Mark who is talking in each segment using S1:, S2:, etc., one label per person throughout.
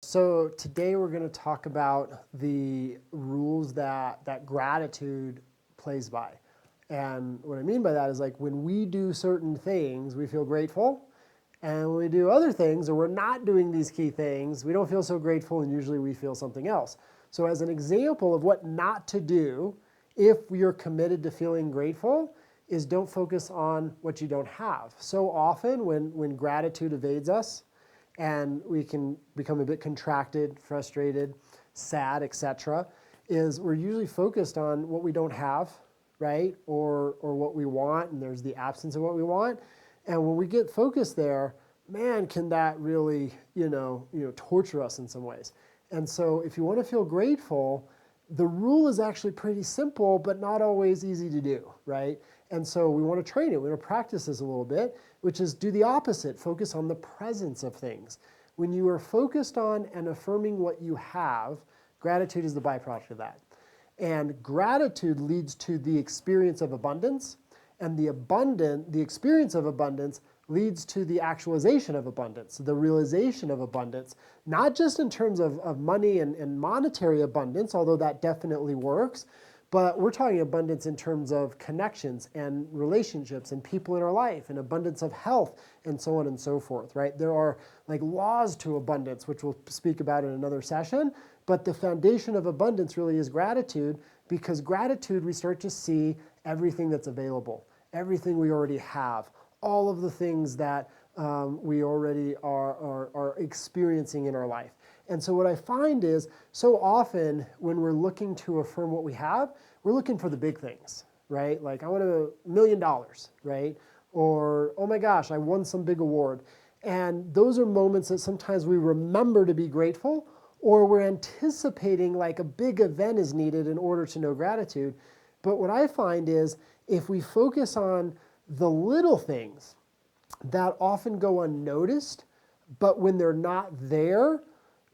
S1: So today we're going to talk about the rules that gratitude plays by. And what I mean by that is like when we do certain things, we feel grateful. And when we do other things, or we're not doing these key things, we don't feel so grateful, and usually we feel something else. So as an example of what not to do if you're committed to feeling grateful is don't focus on what you don't have. So often when gratitude evades us, and we can become a bit contracted, frustrated, sad, etc., is we're usually focused on what we don't have, right? Or what we want, and there's the absence of what we want. And when we get focused there, man, can that really, torture us in some ways. And so if you want to feel grateful, the rule is actually pretty simple, but not always easy to do, right? And so we want to train it. We want to practice this a little bit, which is do the opposite. Focus on the presence of things. When you are focused on and affirming what you have, gratitude is the byproduct of that. And gratitude leads to the experience of abundance, and the experience of abundance leads to the actualization of abundance, the realization of abundance, not just in terms of money and monetary abundance, although that definitely works, but we're talking abundance in terms of connections and relationships and people in our life, and abundance of health, and so on and so forth, right? There are like laws to abundance, which we'll speak about in another session, but the foundation of abundance really is gratitude, because gratitude, we start to see everything that's available, everything we already have, all of the things that we already are experiencing in our life. And so what I find is so often when we're looking to affirm what we have, we're looking for the big things, right? Like I want $1 million, right? Or, oh my gosh, I won some big award. And those are moments that sometimes we remember to be grateful, or we're anticipating like a big event is needed in order to know gratitude. But what I find is if we focus on the little things that often go unnoticed, but when they're not there,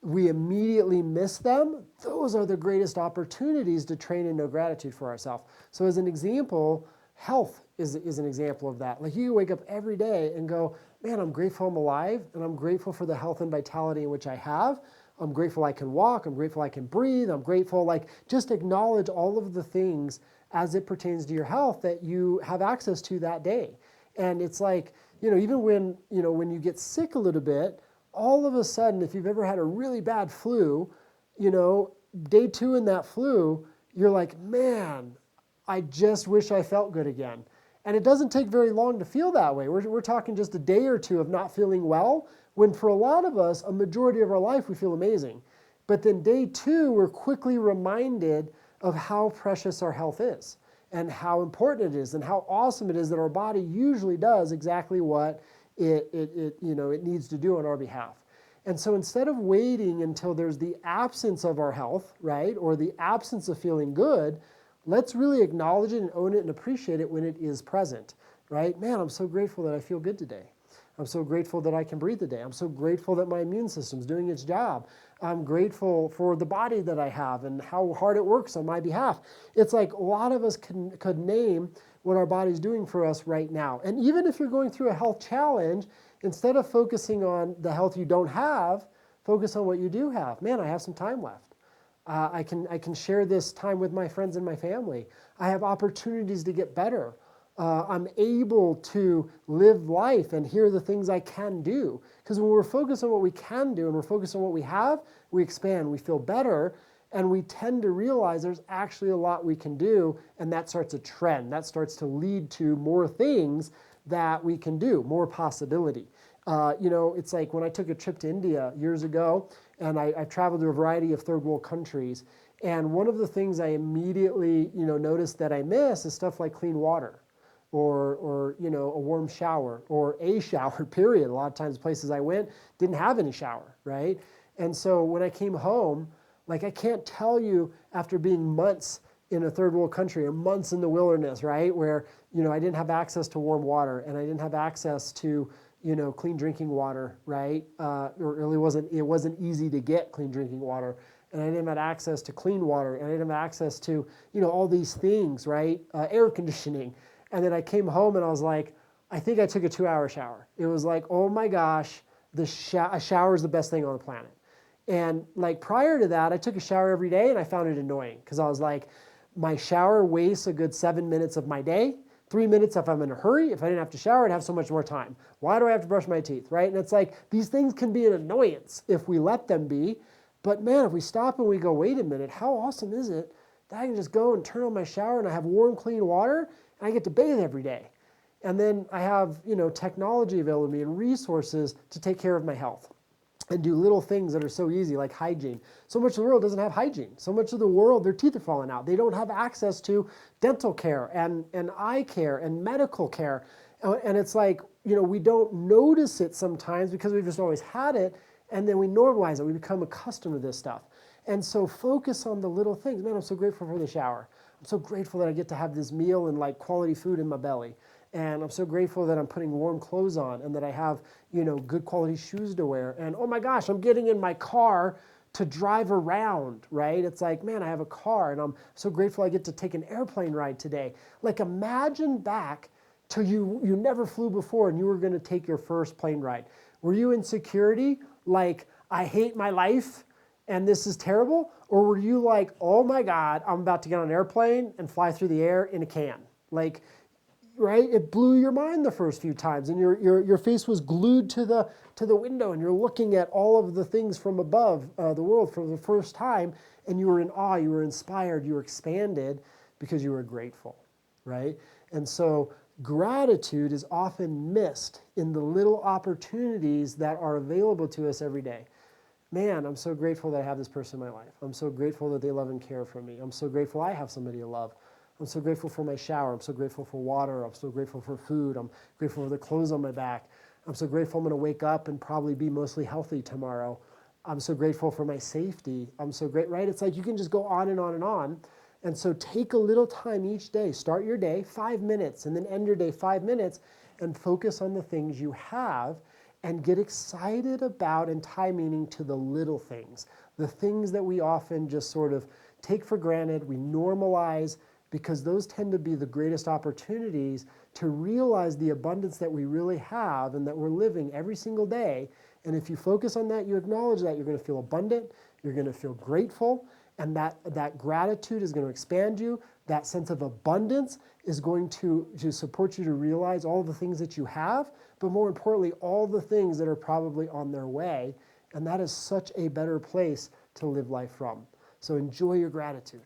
S1: we immediately miss them, those are the greatest opportunities to train and know gratitude for ourselves. So as an example, health is an example of that. Like you wake up every day and go, man, I'm grateful I'm alive, and I'm grateful for the health and vitality in which I have. I'm grateful I can walk, I'm grateful I can breathe, I'm grateful, like just acknowledge all of the things as it pertains to your health that you have access to that day. And it's like, even when you get sick a little bit, all of a sudden, if you've ever had a really bad flu, day 2 in that flu, you're like, man, I just wish I felt good again. And it doesn't take very long to feel that way. We're talking just a day or two of not feeling well, when for a lot of us, a majority of our life, we feel amazing. But then day 2, we're quickly reminded of how precious our health is, and how important it is, and how awesome it is that our body usually does exactly what it needs to do on our behalf. And so instead of waiting until there's the absence of our health, right, or the absence of feeling good, let's really acknowledge it and own it and appreciate it when it is present, right? Man, I'm so grateful that I feel good today. I'm so grateful that I can breathe today. I'm so grateful that my immune system's doing its job. I'm grateful for the body that I have and how hard it works on my behalf. It's like a lot of us could name what our body's doing for us right now. And even if you're going through a health challenge, instead of focusing on the health you don't have, focus on what you do have. Man, I have some time left. I can share this time with my friends and my family. I have opportunities to get better. I'm able to live life and hear the things I can do. Because when we're focused on what we can do and we're focused on what we have, we expand, we feel better, and we tend to realize there's actually a lot we can do, and that starts a trend. That starts to lead to more things that we can do, more possibility. It's like when I took a trip to India years ago, and I've traveled to a variety of third world countries, and one of the things I immediately noticed that I miss is stuff like clean water. Or a warm shower, or a shower, period. A lot of times places I went didn't have any shower, right? And so when I came home, like I can't tell you after being months in a third world country or months in the wilderness, right? Where, I didn't have access to warm water, and I didn't have access to, clean drinking water, right? Or it wasn't easy to get clean drinking water. And I didn't have access to clean water, and I didn't have access to, all these things, right? Air conditioning. And then I came home and I was like, I think I took a 2-hour shower. It was like, oh my gosh, a shower is the best thing on the planet. And like prior to that, I took a shower every day and I found it annoying because I was like, my shower wastes a good 7 minutes of my day. 3 minutes if I'm in a hurry. If I didn't have to shower, I'd have so much more time. Why do I have to brush my teeth, right? And it's like, these things can be an annoyance if we let them be. But man, if we stop and we go, wait a minute, how awesome is it that I can just go and turn on my shower and I have warm, clean water and I get to bathe every day. And then I have, technology available to me and resources to take care of my health and do little things that are so easy, like hygiene. So much of the world doesn't have hygiene. So much of the world, their teeth are falling out. They don't have access to dental care and eye care and medical care. And it's like, we don't notice it sometimes because we've just always had it, and then we normalize it. We become accustomed to this stuff. And so focus on the little things. Man, I'm so grateful for the shower. I'm so grateful that I get to have this meal and like quality food in my belly. And I'm so grateful that I'm putting warm clothes on and that I have, good quality shoes to wear. And oh my gosh, I'm getting in my car to drive around, right? It's like, man, I have a car and I'm so grateful I get to take an airplane ride today. Like imagine back to you never flew before and you were gonna take your first plane ride. Were you in security? Like, I hate my life and this is terrible? Or were you like, oh my God, I'm about to get on an airplane and fly through the air in a can? Like, right? It blew your mind the first few times, and your face was glued to the window, and you're looking at all of the things from above the world for the first time, and you were in awe, you were inspired, you were expanded because you were grateful, right? And so gratitude is often missed in the little opportunities that are available to us every day. Man, I'm so grateful that I have this person in my life. I'm so grateful that they love and care for me. I'm so grateful I have somebody to love. I'm so grateful for my shower. I'm so grateful for water. I'm so grateful for food. I'm grateful for the clothes on my back. I'm so grateful I'm going to wake up and probably be mostly healthy tomorrow. I'm so grateful for my safety. I'm so great, right? It's like you can just go on and on and on. And so take a little time each day. Start your day 5 minutes and then end your day 5 minutes and focus on the things you have and get excited about and tie meaning to the little things, the things that we often just sort of take for granted, we normalize, because those tend to be the greatest opportunities to realize the abundance that we really have and that we're living every single day. And if you focus on that, you acknowledge that, you're going to feel abundant, you're going to feel grateful, and that gratitude is going to expand you. That sense of abundance is going to support you to realize all the things that you have, but more importantly, all the things that are probably on their way. And that is such a better place to live life from. So enjoy your gratitude.